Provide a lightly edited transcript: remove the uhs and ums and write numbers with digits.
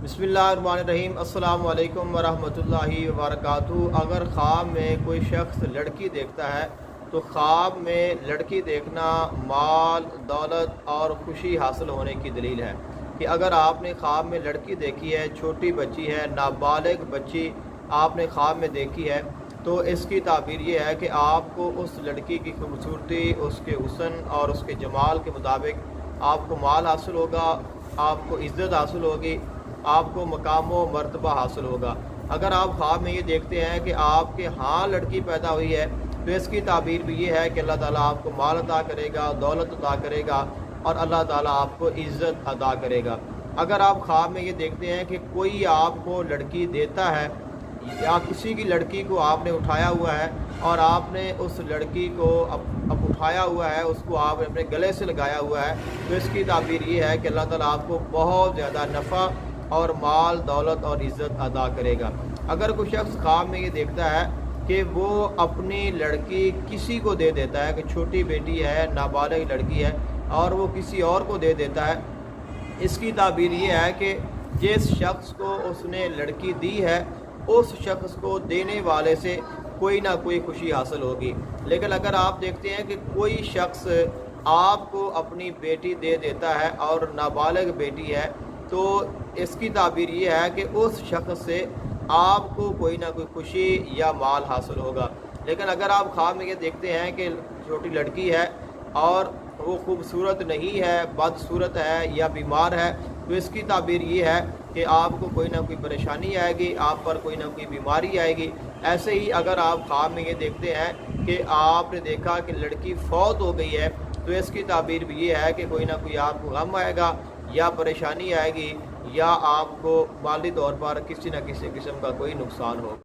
बिस्मिल्लाहिर्रहमानिर्रहीम। अस्सलाम वालेकुम वरहमतुल्लाहि वबरकातुहू। अगर ख्वाब में कोई शख्स लड़की देखता है तो ख्वाब में लड़की देखना माल, दौलत और खुशी हासिल होने की दलील है कि अगर आपने ख्वाब में लड़की देखी है, छोटी बच्ची है, नाबालिग बच्ची आपने ख्वाब में देखी है, तो इसकी ताबीर ये है कि आपको उस लड़की की खूबसूरती, उसके हुस्न और उसके जमाल के मुताबिक आपको माल हासिल होगा, आपको इज़्ज़त हासिल होगी, आपको मकाम व मर्तबा हासिल होगा। अगर आप ख्वाब में ये देखते हैं कि आपके यहाँ लड़की पैदा हुई है तो इसकी ताबीर भी ये है कि अल्लाह ताला आपको माल अता करेगा, दौलत अता करेगा और अल्लाह ताला आपको इज़्ज़त अता करेगा। अगर आप ख्वाब में ये देखते हैं कि कोई आपको लड़की देता है या किसी की लड़की को आपने उठाया हुआ है और आपने उस लड़की को अब उठाया हुआ है, उसको आपने अपने गले से लगाया हुआ है, तो इसकी ताबीर ये है कि अल्लाह ताला आपको बहुत ज़्यादा नफ़ा और माल, दौलत और इज़्ज़त अदा करेगा। अगर कोई शख्स ख्वाब में ये देखता है कि वो अपनी लड़की किसी को दे देता है, कि छोटी बेटी है, नाबालिग लड़की है और वो किसी और को दे देता है, इसकी ताबीर ये है कि जिस शख्स को उसने लड़की दी है उस शख्स को देने वाले से कोई ना कोई खुशी हासिल होगी। लेकिन अगर आप देखते हैं कि कोई शख्स आपको अपनी बेटी दे देता है और नाबालिग बेटी है, तो इसकी ताबीर ये है कि उस शख्स से आपको कोई ना कोई खुशी या माल हासिल होगा। लेकिन अगर आप ख्वाब में ये देखते हैं कि छोटी लड़की है और वो खूबसूरत नहीं है, बदसूरत है या बीमार है, तो इसकी ताबीर ये है कि आपको कोई ना कोई परेशानी आएगी, आप पर कोई ना कोई बीमारी आएगी। ऐसे ही अगर आप ख्वाब में ये देखते हैं कि आपने देखा कि लड़की फौत हो गई है, तो इसकी ताबीर भी ये है कि कोई ना कोई आपको गम आएगा या परेशानी आएगी या आपको माली तौर पर किसी न किसी किस्म का कोई नुकसान हो।